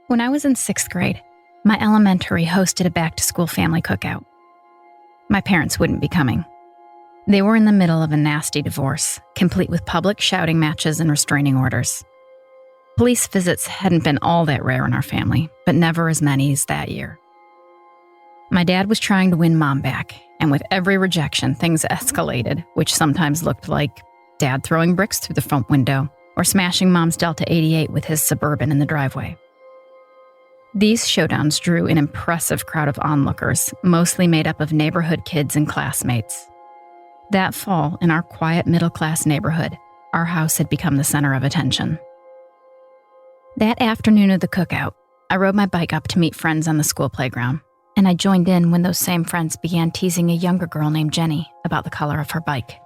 When I was in 6th grade, my elementary hosted a back-to-school family cookout. My parents wouldn't be coming. They were in the middle of a nasty divorce, complete with public shouting matches and restraining orders. Police visits hadn't been all that rare in our family, but never as many as that year. My dad was trying to win Mom back, and with every rejection, things escalated, which sometimes looked like Dad throwing bricks through the front window or smashing Mom's Delta 88 with his Suburban in the driveway. These showdowns drew an impressive crowd of onlookers, mostly made up of neighborhood kids and classmates. That fall, in our quiet middle-class neighborhood, our house had become the center of attention. That afternoon of the cookout, I rode my bike up to meet friends on the school playground, and I joined in when those same friends began teasing a younger girl named Jenny about the color of her bike.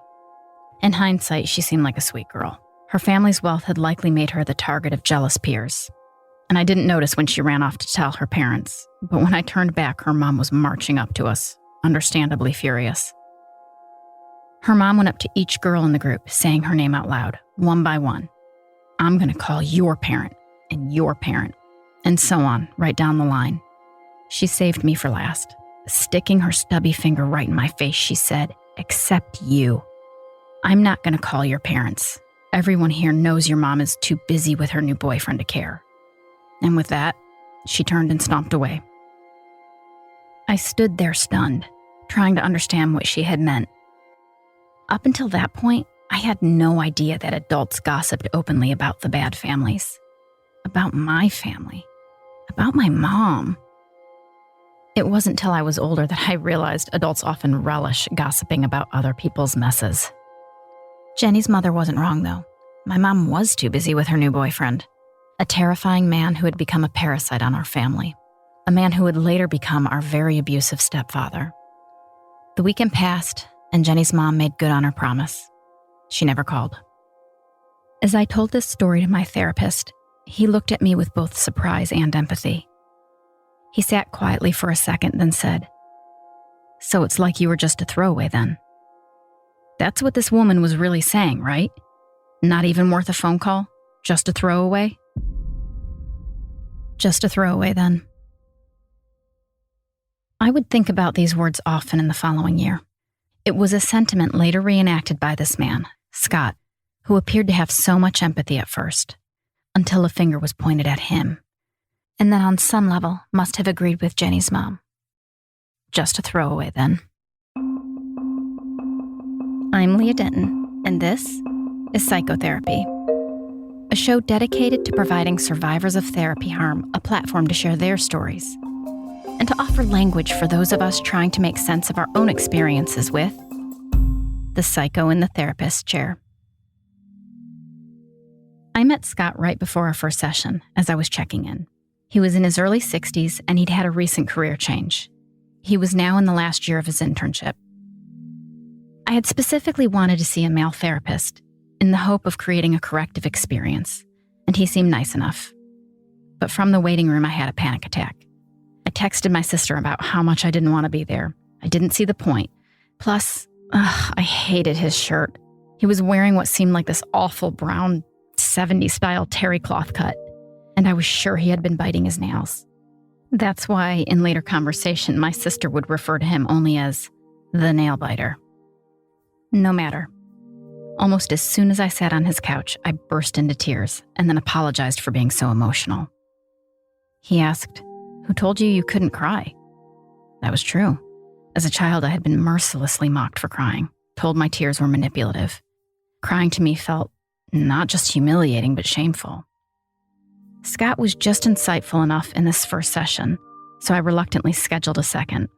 In hindsight, she seemed like a sweet girl. Her family's wealth had likely made her the target of jealous peers. And I didn't notice when she ran off to tell her parents, but when I turned back, her mom was marching up to us, understandably furious. Her mom went up to each girl in the group, saying her name out loud, one by one. "I'm going to call your parent, and so on, right down the line." She saved me for last. Sticking her stubby finger right in my face, she said, "Except you. I'm not going to call your parents. Everyone here knows your mom is too busy with her new boyfriend to care." And with that, she turned and stomped away. I stood there stunned, trying to understand what she had meant. Up until that point, I had no idea that adults gossiped openly about the bad families. About my family. About my mom. It wasn't till I was older that I realized adults often relish gossiping about other people's messes. Jenny's mother wasn't wrong, though. My mom was too busy with her new boyfriend. A terrifying man who had become a parasite on our family. A man who would later become our very abusive stepfather. The weekend passed, and Jenny's mom made good on her promise. She never called. As I told this story to my therapist, he looked at me with both surprise and empathy. He sat quietly for a second, then said, "So it's like you were just a throwaway then." That's what this woman was really saying, right? Not even worth a phone call? Just a throwaway? Just a throwaway then. I would think about these words often in the following year. It was a sentiment later reenacted by this man, Scott, who appeared to have so much empathy at first, until a finger was pointed at him, and then on some level must have agreed with Jenny's mom. Just a throwaway then. I'm Leah Denton, and this is Psychotherapy, a show dedicated to providing survivors of therapy harm a platform to share their stories, and to offer language for those of us trying to make sense of our own experiences with the psycho in the therapist chair. I met Scott right before our first session as I was checking in. He was in his early 60s and he'd had a recent career change. He was now in the last year of his internship. I had specifically wanted to see a male therapist in the hope of creating a corrective experience, and he seemed nice enough. But from the waiting room, I had a panic attack. I texted my sister about how much I didn't want to be there. I didn't see the point. Plus, I hated his shirt. He was wearing what seemed like this awful brown 70s-style terry cloth cut, and I was sure he had been biting his nails. That's why, in later conversation, my sister would refer to him only as the nail biter. No matter. Almost as soon as I sat on his couch, I burst into tears and then apologized for being so emotional. He asked, "Who told you you couldn't cry?" That was true. As a child, I had been mercilessly mocked for crying, told my tears were manipulative. Crying to me felt not just humiliating, but shameful. Scott was just insightful enough in this first session, so I reluctantly scheduled a second.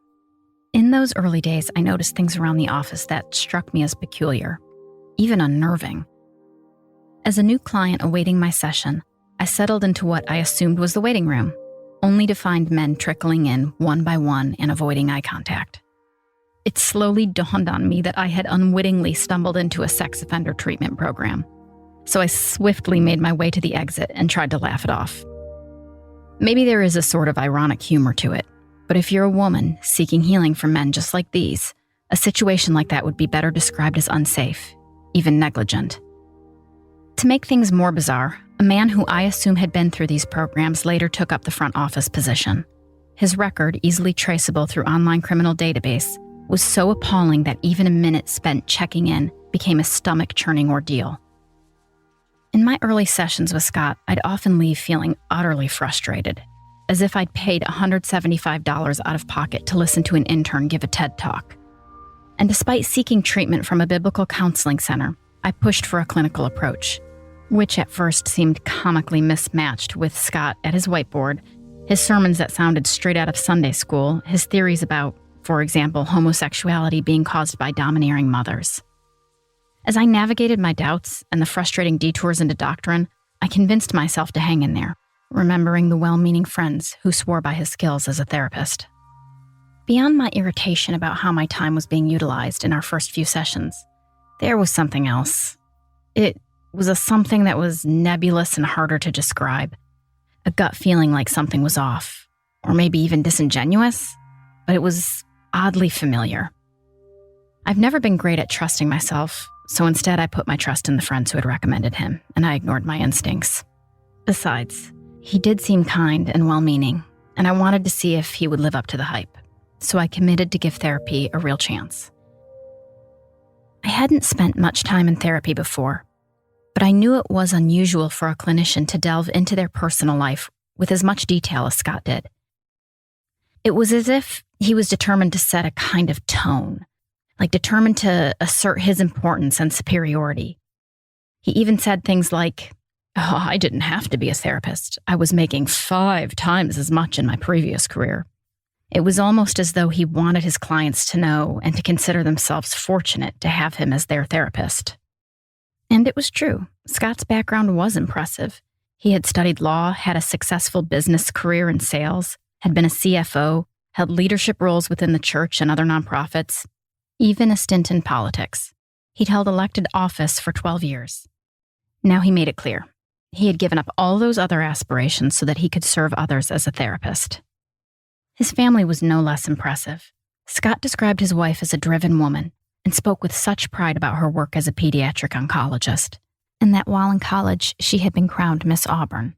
In those early days, I noticed things around the office that struck me as peculiar, even unnerving. As a new client awaiting my session, I settled into what I assumed was the waiting room, only to find men trickling in one by one and avoiding eye contact. It slowly dawned on me that I had unwittingly stumbled into a sex offender treatment program, so I swiftly made my way to the exit and tried to laugh it off. Maybe there is a sort of ironic humor to it, but if you're a woman seeking healing from men just like these, a situation like that would be better described as unsafe, even negligent. To make things more bizarre, A man who I assume had been through these programs later took up the front office position. His record, easily traceable through online criminal database, was so appalling that even a minute spent checking in became a stomach-churning ordeal. In my early sessions with Scott, I'd often leave feeling utterly frustrated, as if I'd paid $175 out of pocket to listen to an intern give a TED Talk. And despite seeking treatment from a biblical counseling center, I pushed for a clinical approach, which at first seemed comically mismatched with Scott at his whiteboard, his sermons that sounded straight out of Sunday school, his theories about, for example, homosexuality being caused by domineering mothers. As I navigated my doubts and the frustrating detours into doctrine, I convinced myself to hang in there, remembering the well-meaning friends who swore by his skills as a therapist. Beyond my irritation about how my time was being utilized in our first few sessions, there was something else. It was a something that was nebulous and harder to describe. A gut feeling like something was off, or maybe even disingenuous, but it was oddly familiar. I've never been great at trusting myself, so instead I put my trust in the friends who had recommended him, and I ignored my instincts. Besides, he did seem kind and well-meaning, and I wanted to see if he would live up to the hype, so I committed to give therapy a real chance. I hadn't spent much time in therapy before, but I knew it was unusual for a clinician to delve into their personal life with as much detail as Scott did. It was as if he was determined to set a kind of tone, like determined to assert his importance and superiority. He even said things like, "Oh, I didn't have to be a therapist. I was making 5 times as much in my previous career." It was almost as though he wanted his clients to know and to consider themselves fortunate to have him as their therapist. And it was true. Scott's background was impressive. He had studied law, had a successful business career in sales, had been a CFO, held leadership roles within the church and other nonprofits, even a stint in politics. He'd held elected office for 12 years. Now he made it clear. He had given up all those other aspirations so that he could serve others as a therapist. His family was no less impressive. Scott described his wife as a driven woman and spoke with such pride about her work as a pediatric oncologist, and that while in college, she had been crowned Miss Auburn.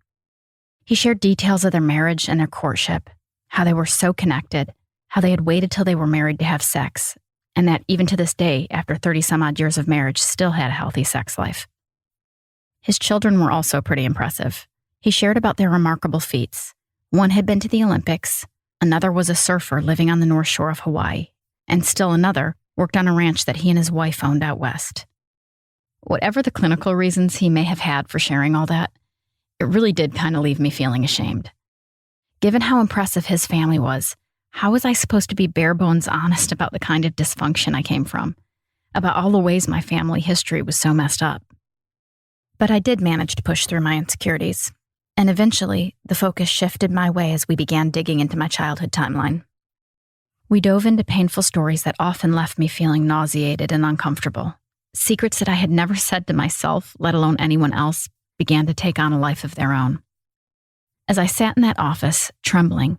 He shared details of their marriage and their courtship, how they were so connected, how they had waited till they were married to have sex, and that even to this day, after 30-some-odd years of marriage, still had a healthy sex life. His children were also pretty impressive. He shared about their remarkable feats. One had been to the Olympics, another was a surfer living on the North Shore of Hawaii, and still another worked on a ranch that he and his wife owned out west. Whatever the clinical reasons he may have had for sharing all that, it really did kind of leave me feeling ashamed. Given how impressive his family was, how was I supposed to be bare bones honest about the kind of dysfunction I came from, about all the ways my family history was so messed up? But I did manage to push through my insecurities, and eventually the focus shifted my way as we began digging into my childhood timeline. We dove into painful stories that often left me feeling nauseated and uncomfortable. Secrets that I had never said to myself, let alone anyone else, began to take on a life of their own. As I sat in that office, trembling,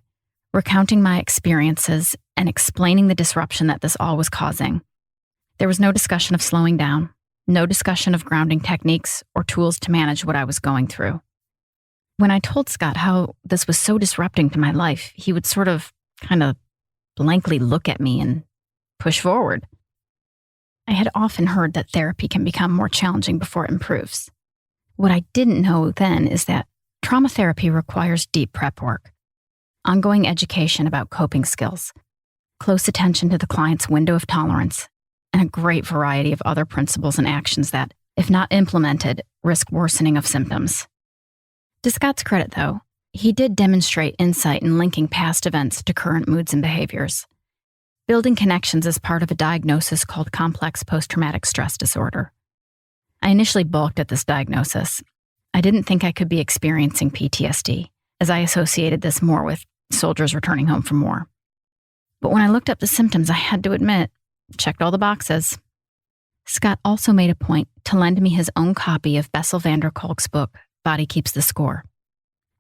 recounting my experiences and explaining the disruption that this all was causing, there was no discussion of slowing down, no discussion of grounding techniques or tools to manage what I was going through. When I told Scott how this was so disrupting to my life, he would sort of kind of blankly look at me and push forward. I had often heard that therapy can become more challenging before it improves. What I didn't know then is that trauma therapy requires deep prep work, ongoing education about coping skills, close attention to the client's window of tolerance, and a great variety of other principles and actions that, if not implemented, risk worsening of symptoms. To Scott's credit, though, he did demonstrate insight in linking past events to current moods and behaviors, building connections as part of a diagnosis called complex post-traumatic stress disorder. I initially balked at this diagnosis. I didn't think I could be experiencing PTSD, as I associated this more with soldiers returning home from war. But when I looked up the symptoms, I had to admit, checked all the boxes. Scott also made a point to lend me his own copy of Bessel van der Kolk's book, Body Keeps the Score.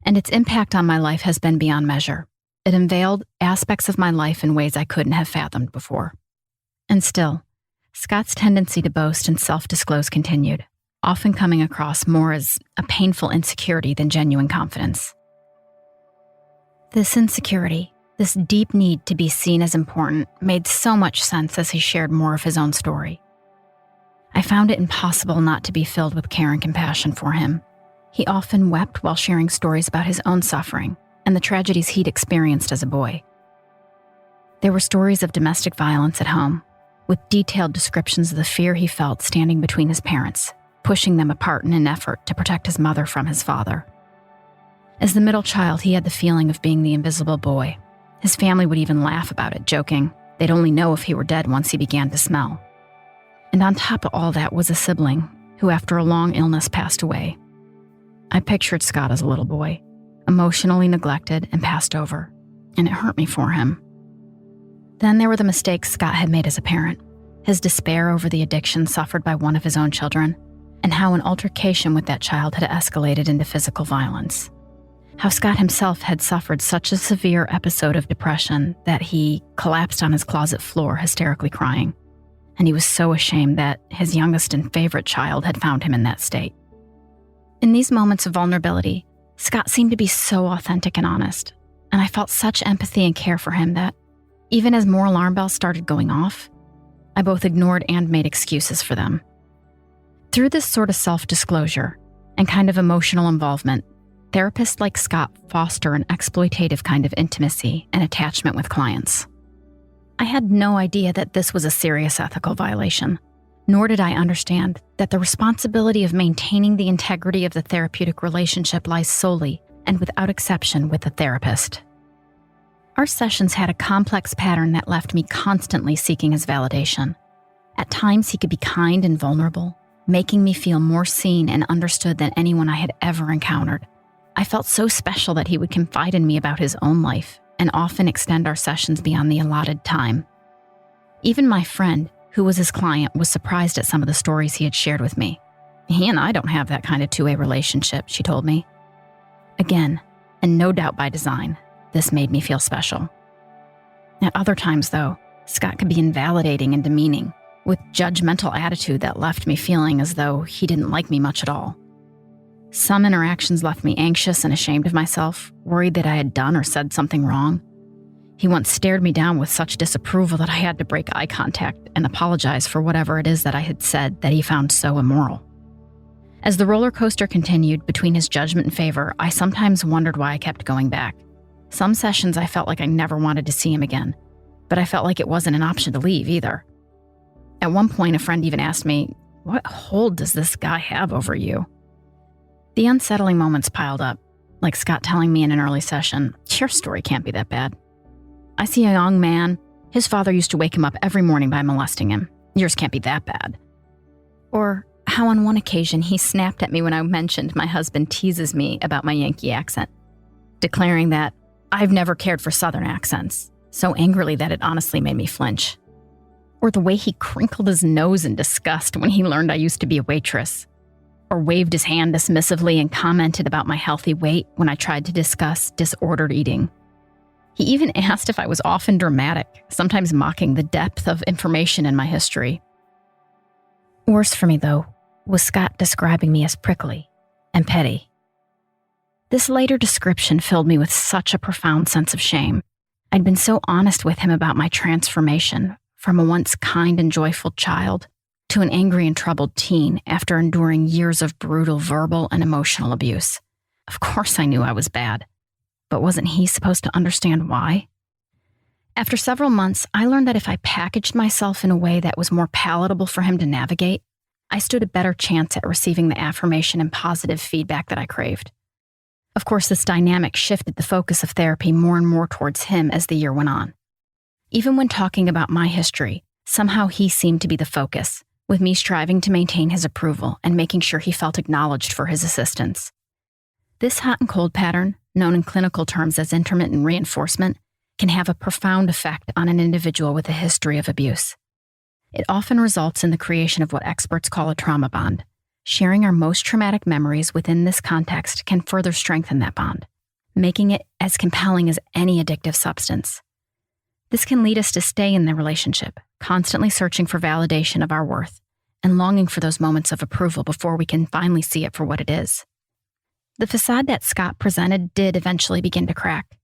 And its impact on my life has been beyond measure. It unveiled aspects of my life in ways I couldn't have fathomed before. And still, Scott's tendency to boast and self-disclose continued. often coming across more as a painful insecurity than genuine confidence. This insecurity, this deep need to be seen as important, made so much sense as he shared more of his own story. I found it impossible not to be filled with care and compassion for him. He often wept while sharing stories about his own suffering and the tragedies he'd experienced as a boy. There were stories of domestic violence at home, with detailed descriptions of the fear he felt standing between his parents, pushing them apart in an effort to protect his mother from his father. As the middle child, he had the feeling of being the invisible boy. His family would even laugh about it, joking they'd only know if he were dead once he began to smell. And on top of all that was a sibling who, after a long illness, passed away. I pictured Scott as a little boy, emotionally neglected and passed over, and it hurt me for him. Then there were the mistakes Scott had made as a parent, his despair over the addiction suffered by one of his own children, and how an altercation with that child had escalated into physical violence. How Scott himself had suffered such a severe episode of depression that he collapsed on his closet floor, hysterically crying, and he was so ashamed that his youngest and favorite child had found him in that state. In these moments of vulnerability, Scott seemed to be so authentic and honest, and I felt such empathy and care for him that, even as more alarm bells started going off, I both ignored and made excuses for them. Through this sort of self-disclosure and kind of emotional involvement, therapists like Scott foster an exploitative kind of intimacy and attachment with clients. I had no idea that this was a serious ethical violation, nor did I understand that the responsibility of maintaining the integrity of the therapeutic relationship lies solely and without exception with the therapist. Our sessions had a complex pattern that left me constantly seeking his validation. At times, he could be kind and vulnerable, making me feel more seen and understood than anyone I had ever encountered. I felt so special that he would confide in me about his own life and often extend our sessions beyond the allotted time. Even my friend, who was his client, was surprised at some of the stories he had shared with me. He and I don't have that kind of two-way relationship, she told me. Again, and no doubt by design, this made me feel special. At other times, though, Scott could be invalidating and demeaning, with judgmental attitude that left me feeling as though he didn't like me much at all. Some interactions left me anxious and ashamed of myself, worried that I had done or said something wrong. He once stared me down with such disapproval that I had to break eye contact and apologize for whatever it is that I had said that he found so immoral. As the roller coaster continued between his judgment and favor, I sometimes wondered why I kept going back. Some sessions I felt like I never wanted to see him again, but I felt like it wasn't an option to leave either. At one point, a friend even asked me, "What hold does this guy have over you?" The unsettling moments piled up, like Scott telling me in an early session, "Your story can't be that bad. I see a young man. His father used to wake him up every morning by molesting him. Yours can't be that bad." Or how on one occasion he snapped at me when I mentioned my husband teases me about my Yankee accent, declaring that I've never cared for Southern accents, so angrily that it honestly made me flinch. Or the way he crinkled his nose in disgust when he learned I used to be a waitress. Or waved his hand dismissively and commented about my healthy weight when I tried to discuss disordered eating. He even asked if I was often dramatic, sometimes mocking the depth of information in my history. Worse for me, though, was Scott describing me as prickly and petty. This later description filled me with such a profound sense of shame. I'd been so honest with him about my transformation from a once kind and joyful child to an angry and troubled teen after enduring years of brutal verbal and emotional abuse. Of course I knew I was bad, but wasn't he supposed to understand why? After several months, I learned that if I packaged myself in a way that was more palatable for him to navigate, I stood a better chance at receiving the affirmation and positive feedback that I craved. Of course, this dynamic shifted the focus of therapy more and more towards him as the year went on. Even when talking about my history, somehow he seemed to be the focus, with me striving to maintain his approval and making sure he felt acknowledged for his assistance. This hot and cold pattern, known in clinical terms as intermittent reinforcement, can have a profound effect on an individual with a history of abuse. It often results in the creation of what experts call a trauma bond. Sharing our most traumatic memories within this context can further strengthen that bond, making it as compelling as any addictive substance. This can lead us to stay in the relationship, constantly searching for validation of our worth, and longing for those moments of approval before we can finally see it for what it is. The facade that Scott presented did eventually begin to crack.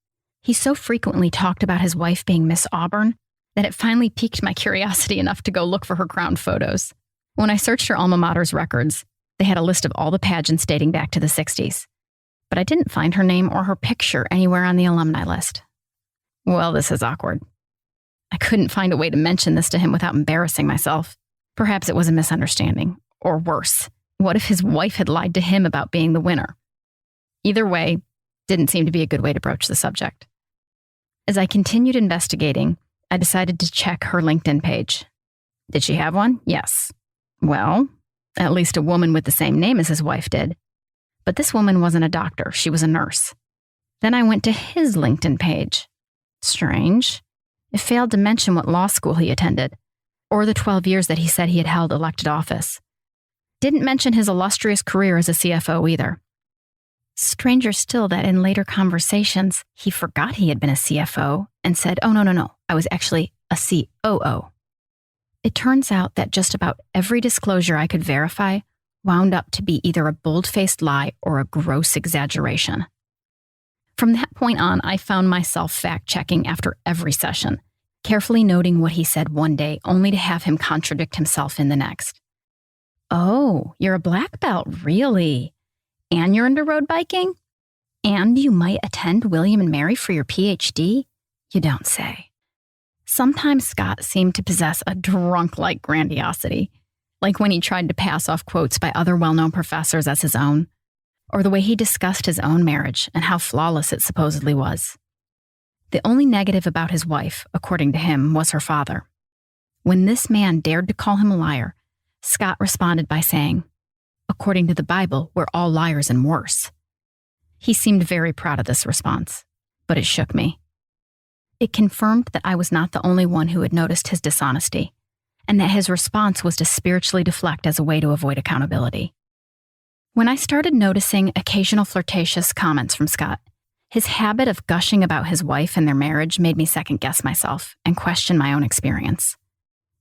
He so frequently talked about his wife being Miss Auburn that it finally piqued my curiosity enough to go look for her crown photos. When I searched her alma mater's records, they had a list of all the pageants dating back to the 60s. But I didn't find her name or her picture anywhere on the alumni list. Well, this is awkward. I couldn't find a way to mention this to him without embarrassing myself. Perhaps it was a misunderstanding. Or worse, what if his wife had lied to him about being the winner? Either way, didn't seem to be a good way to broach the subject. As I continued investigating, I decided to check her LinkedIn page. Did she have one? Yes. Well, at least a woman with the same name as his wife did. But this woman wasn't a doctor, she was a nurse. Then I went to his LinkedIn page. Strange. It failed to mention what law school he attended, or the 12 years that he said he had held elected office. Didn't mention his illustrious career as a CFO either. Stranger still that in later conversations, he forgot he had been a CFO and said, oh, no, I was actually a COO. It turns out that just about every disclosure I could verify wound up to be either a bold-faced lie or a gross exaggeration. From that point on, I found myself fact-checking after every session, carefully noting what he said one day only to have him contradict himself in the next. Oh, you're a black belt, really? And you're into road biking? And you might attend William and Mary for your PhD? You don't say. Sometimes Scott seemed to possess a drunk-like grandiosity, like when he tried to pass off quotes by other well-known professors as his own, or the way he discussed his own marriage and how flawless it supposedly was. The only negative about his wife, according to him, was her father. When this man dared to call him a liar, Scott responded by saying, according to the Bible, we're all liars and worse. He seemed very proud of this response, but it shook me. It confirmed that I was not the only one who had noticed his dishonesty, and that his response was to spiritually deflect as a way to avoid accountability. When I started noticing occasional flirtatious comments from Scott, his habit of gushing about his wife and their marriage made me second-guess myself and question my own experience.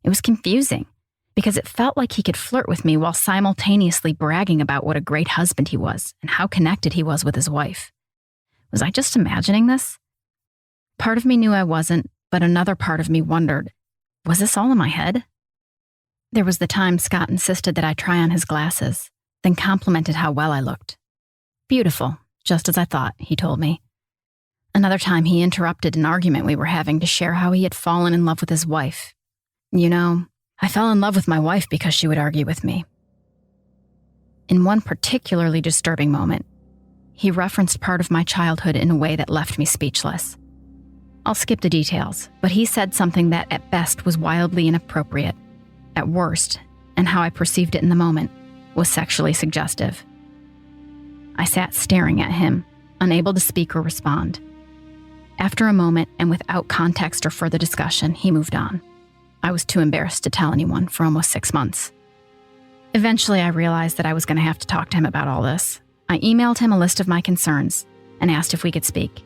It was confusing, because it felt like he could flirt with me while simultaneously bragging about what a great husband he was and how connected he was with his wife. Was I just imagining this? Part of me knew I wasn't, but another part of me wondered, was this all in my head? There was the time Scott insisted that I try on his glasses, then complimented how well I looked. Beautiful, just as I thought, he told me. Another time he interrupted an argument we were having to share how he had fallen in love with his wife. You know, I fell in love with my wife because she would argue with me. In one particularly disturbing moment, he referenced part of my childhood in a way that left me speechless. I'll skip the details, but he said something that at best was wildly inappropriate, at worst, and how I perceived it in the moment, was sexually suggestive. I sat staring at him, unable to speak or respond. After a moment, and without context or further discussion, he moved on. I was too embarrassed to tell anyone for almost 6 months. Eventually, I realized that I was going to have to talk to him about all this. I emailed him a list of my concerns and asked if we could speak.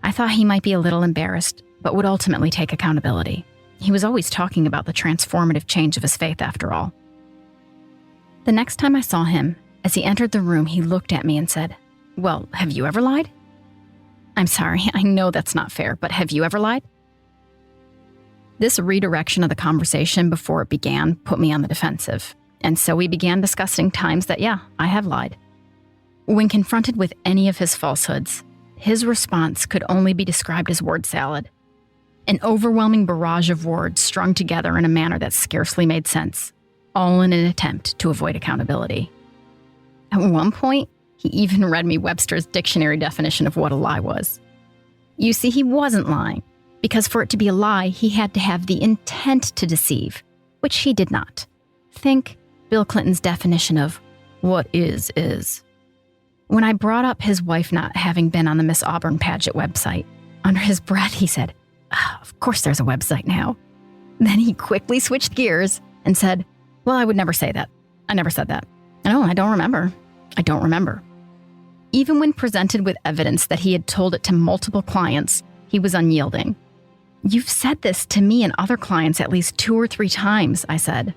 I thought he might be a little embarrassed, but would ultimately take accountability. He was always talking about the transformative change of his faith, after all. The next time I saw him, as he entered the room, he looked at me and said, "Well, have you ever lied?" "I'm sorry, I know that's not fair, but have you ever lied?" This redirection of the conversation before it began put me on the defensive, and so we began discussing times that, yeah, I have lied. When confronted with any of his falsehoods, his response could only be described as word salad. An overwhelming barrage of words strung together in a manner that scarcely made sense, all in an attempt to avoid accountability. At one point, he even read me Webster's dictionary definition of what a lie was. You see, he wasn't lying, because for it to be a lie, he had to have the intent to deceive, which he did not. Think Bill Clinton's definition of what is. When I brought up his wife not having been on the Miss Auburn pageant website, under his breath he said, "Of course there's a website now." Then he quickly switched gears and said, "Well, I would never say that. I never said that. No, I don't remember. I don't remember." Even when presented with evidence that he had told it to multiple clients, he was unyielding. "You've said this to me and other clients at least 2 or 3 times," I said.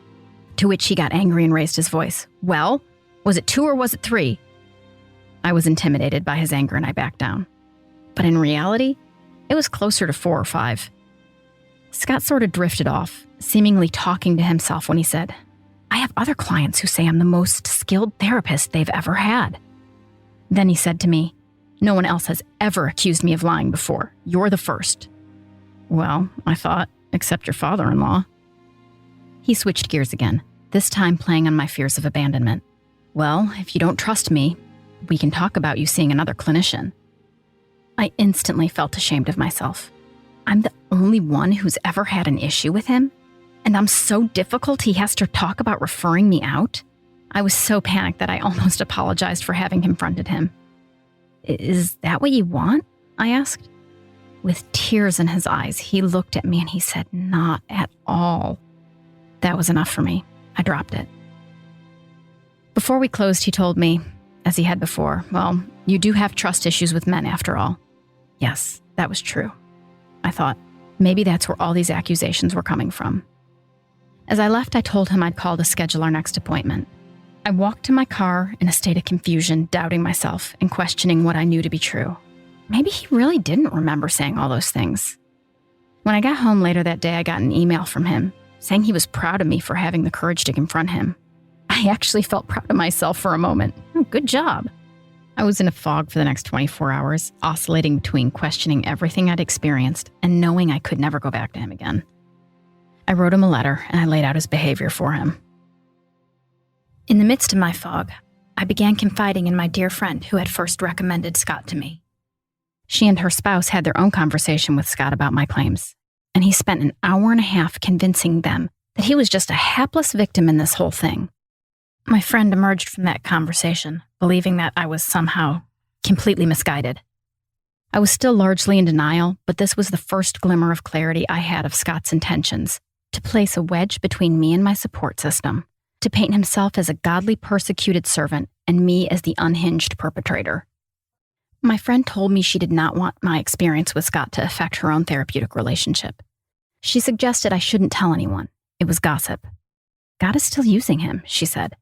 To which he got angry and raised his voice. Well, was it 2 or was it 3? I was intimidated by his anger and I backed down. But in reality, it was closer to 4 or 5. Scott sort of drifted off, seemingly talking to himself when he said, I have other clients who say I'm the most skilled therapist they've ever had. Then he said to me, no one else has ever accused me of lying before. You're the first. Well, I thought, except your father-in-law. He switched gears again, this time playing on my fears of abandonment. Well, if you don't trust me, we can talk about you seeing another clinician. I instantly felt ashamed of myself. I'm the only one who's ever had an issue with him, and I'm so difficult he has to talk about referring me out. I was so panicked that I almost apologized for having confronted him. Is that what you want? I asked. With tears in his eyes, he looked at me and he said, not at all. That was enough for me. I dropped it. Before we closed, he told me, as he had before, well, you do have trust issues with men after all. Yes, that was true. I thought, maybe that's where all these accusations were coming from. As I left, I told him I'd call to schedule our next appointment. I walked to my car in a state of confusion, doubting myself and questioning what I knew to be true. Maybe he really didn't remember saying all those things. When I got home later that day, I got an email from him saying he was proud of me for having the courage to confront him. I actually felt proud of myself for a moment. Oh, good job. I was in a fog for the next 24 hours, oscillating between questioning everything I'd experienced and knowing I could never go back to him again. I wrote him a letter and I laid out his behavior for him. In the midst of my fog, I began confiding in my dear friend who had first recommended Scott to me. She and her spouse had their own conversation with Scott about my claims, and he spent an hour and a half convincing them that he was just a hapless victim in this whole thing. My friend emerged from that conversation, believing that I was somehow completely misguided. I was still largely in denial, but this was the first glimmer of clarity I had of Scott's intentions, to place a wedge between me and my support system, to paint himself as a godly persecuted servant and me as the unhinged perpetrator. My friend told me she did not want my experience with Scott to affect her own therapeutic relationship. She suggested I shouldn't tell anyone. It was gossip. God is still using him, she said.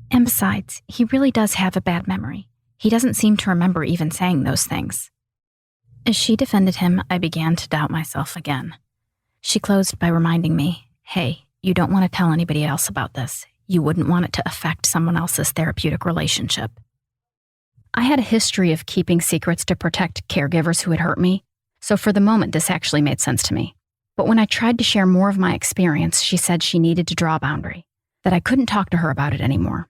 And besides, he really does have a bad memory. He doesn't seem to remember even saying those things. As she defended him, I began to doubt myself again. She closed by reminding me, hey, you don't want to tell anybody else about this. You wouldn't want it to affect someone else's therapeutic relationship. I had a history of keeping secrets to protect caregivers who had hurt me, so for the moment this actually made sense to me. But when I tried to share more of my experience, she said she needed to draw a boundary, that I couldn't talk to her about it anymore.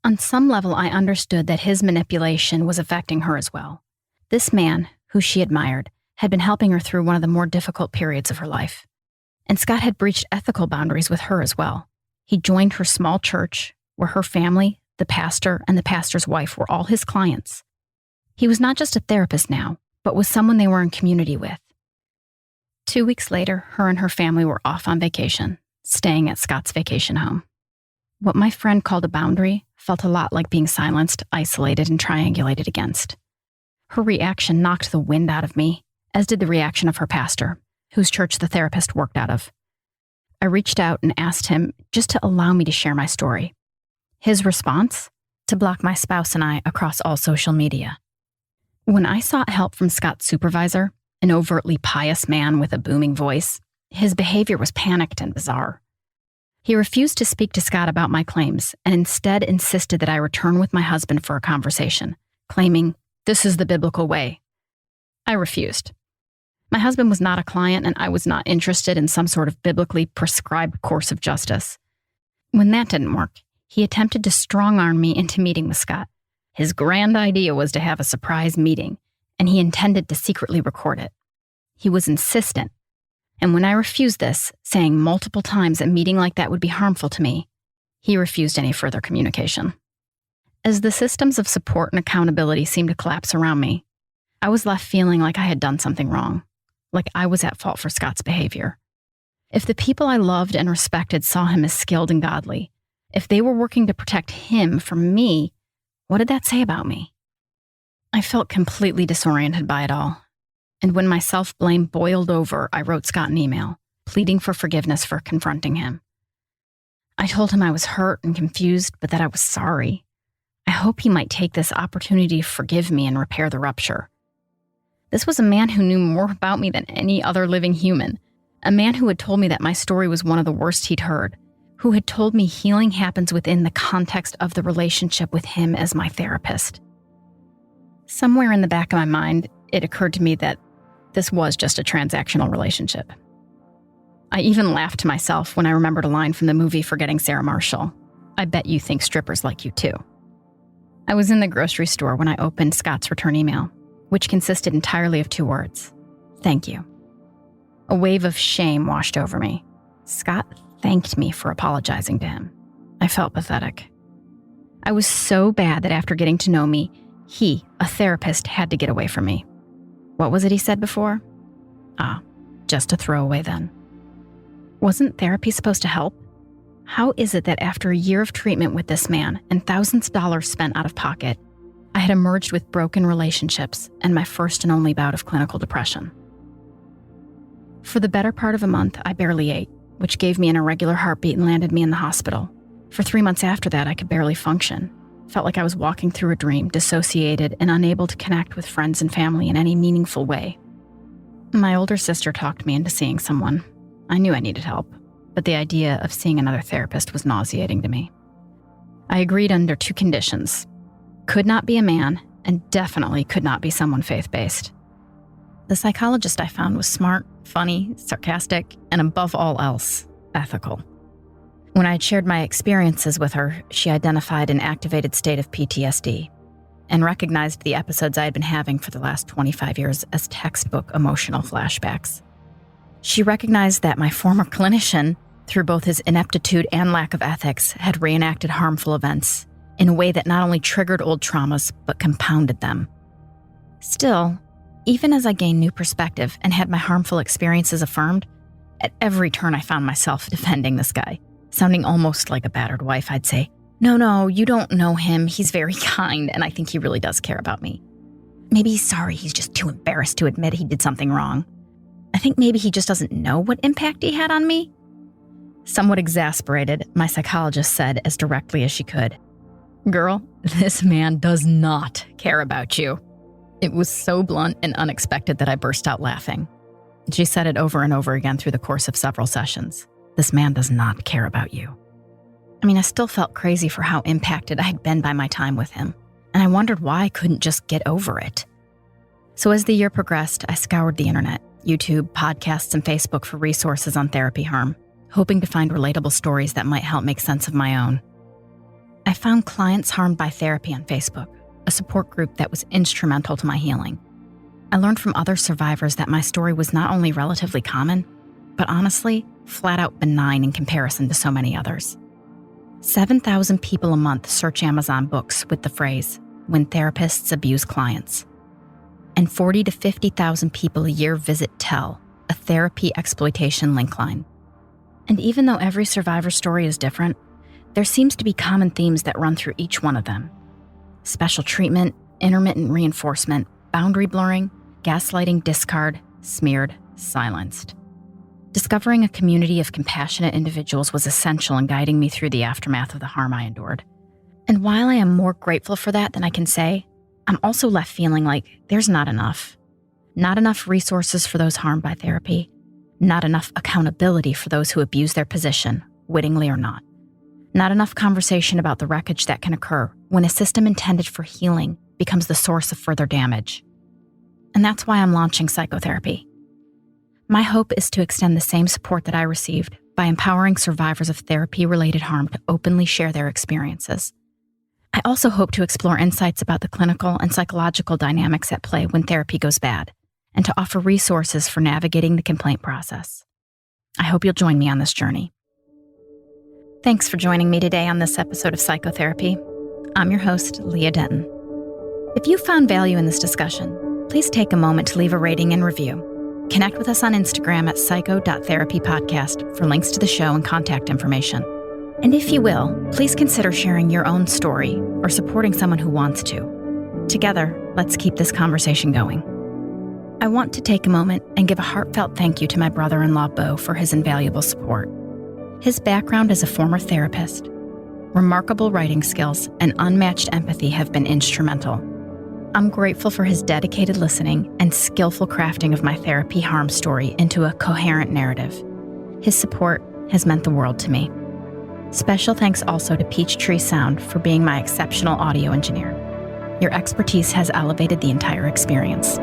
On some level, I understood that his manipulation was affecting her as well. This man, who she admired, had been helping her through one of the more difficult periods of her life. And Scott had breached ethical boundaries with her as well. He joined her small church, where her family, the pastor, and the pastor's wife were all his clients. He was not just a therapist now, but was someone they were in community with. 2 weeks later, her and her family were off on vacation, staying at Scott's vacation home. What my friend called a boundary felt a lot like being silenced, isolated, and triangulated against. Her reaction knocked the wind out of me, as did the reaction of her pastor, whose church the therapist worked out of. I reached out and asked him just to allow me to share my story. His response? To block my spouse and I across all social media. When I sought help from Scott's supervisor, an overtly pious man with a booming voice, his behavior was panicked and bizarre. He refused to speak to Scott about my claims and instead insisted that I return with my husband for a conversation, claiming, "This is the biblical way." I refused. My husband was not a client and I was not interested in some sort of biblically prescribed course of justice. When that didn't work, he attempted to strong-arm me into meeting with Scott. His grand idea was to have a surprise meeting, and he intended to secretly record it. He was insistent, and when I refused this, saying multiple times a meeting like that would be harmful to me, he refused any further communication. As the systems of support and accountability seemed to collapse around me, I was left feeling like I had done something wrong, like I was at fault for Scott's behavior. If the people I loved and respected saw him as skilled and godly, if they were working to protect him from me, what did that say about me? I felt completely disoriented by it all. And when my self-blame boiled over, I wrote Scott an email, pleading for forgiveness for confronting him. I told him I was hurt and confused, but that I was sorry. I hope he might take this opportunity to forgive me and repair the rupture. This was a man who knew more about me than any other living human. A man who had told me that my story was one of the worst he'd heard. Who had told me healing happens within the context of the relationship with him as my therapist. Somewhere in the back of my mind, it occurred to me that this was just a transactional relationship. I even laughed to myself when I remembered a line from the movie Forgetting Sarah Marshall. I bet you think strippers like you too. I was in the grocery store when I opened Scott's return email, which consisted entirely of 2 words: thank you. A wave of shame washed over me. Scott thanked me for apologizing to him. I felt pathetic. I was so bad that after getting to know me, he, a therapist, had to get away from me. What was it he said before? Just a throwaway then. Wasn't therapy supposed to help? How is it that after a year of treatment with this man and thousands of dollars spent out of pocket, I had emerged with broken relationships and my first and only bout of clinical depression? For the better part of a month, I barely ate, which gave me an irregular heartbeat and landed me in the hospital. For 3 months after that, I could barely function. Felt like I was walking through a dream, dissociated and unable to connect with friends and family in any meaningful way. My older sister talked me into seeing someone. I knew I needed help, but the idea of seeing another therapist was nauseating to me. I agreed under 2 conditions. Could not be a man, and definitely could not be someone faith-based. The psychologist I found was smart, funny, sarcastic, and above all else, ethical. When I had shared my experiences with her, she identified an activated state of PTSD and recognized the episodes I had been having for the last 25 years as textbook emotional flashbacks. She recognized that my former clinician, through both his ineptitude and lack of ethics, had reenacted harmful events in a way that not only triggered old traumas, but compounded them. Still, even as I gained new perspective and had my harmful experiences affirmed, at every turn I found myself defending this guy. Sounding almost like a battered wife, I'd say, No, you don't know him. He's very kind, and I think he really does care about me. Maybe he's sorry, he's just too embarrassed to admit he did something wrong. I think maybe he just doesn't know what impact he had on me. Somewhat exasperated, my psychologist said as directly as she could, "Girl, this man does not care about you." It was so blunt and unexpected that I burst out laughing. She said it over and over again through the course of several sessions. This man does not care about you. I still felt crazy for how impacted I had been by my time with him, and I wondered why I couldn't just get over it. So as the year progressed, I scoured the internet, YouTube, podcasts, and Facebook for resources on therapy harm, hoping to find relatable stories that might help make sense of my own. I found Clients Harmed by Therapy on Facebook, a support group that was instrumental to my healing. I learned from other survivors that my story was not only relatively common, but honestly, flat out benign in comparison to so many others. 7,000 people a month search Amazon books with the phrase, "When therapists abuse clients." And 40 to 50,000 people a year visit Tell, a therapy exploitation link line. And even though every survivor story is different, there seems to be common themes that run through each one of them. Special treatment, intermittent reinforcement, boundary blurring, gaslighting, discard, smeared, silenced. Discovering a community of compassionate individuals was essential in guiding me through the aftermath of the harm I endured. And while I am more grateful for that than I can say, I'm also left feeling like there's not enough. Not enough resources for those harmed by therapy. Not enough accountability for those who abuse their position, wittingly or not. Not enough conversation about the wreckage that can occur when a system intended for healing becomes the source of further damage. And that's why I'm launching psychotherapy. My hope is to extend the same support that I received by empowering survivors of therapy-related harm to openly share their experiences. I also hope to explore insights about the clinical and psychological dynamics at play when therapy goes bad, and to offer resources for navigating the complaint process. I hope you'll join me on this journey. Thanks for joining me today on this episode of Psychotherapy. I'm your host, Leah Denton. If you found value in this discussion, please take a moment to leave a rating and review. Connect with us on Instagram at psycho.therapypodcast for links to the show and contact information. And if you will, please consider sharing your own story or supporting someone who wants to. Together, let's keep this conversation going. I want to take a moment and give a heartfelt thank you to my brother-in-law, Bo, for his invaluable support. His background as a former therapist, remarkable writing skills, and unmatched empathy have been instrumental. I'm grateful for his dedicated listening and skillful crafting of my therapy harm story into a coherent narrative. His support has meant the world to me. Special thanks also to Peachtree Sound for being my exceptional audio engineer. Your expertise has elevated the entire experience.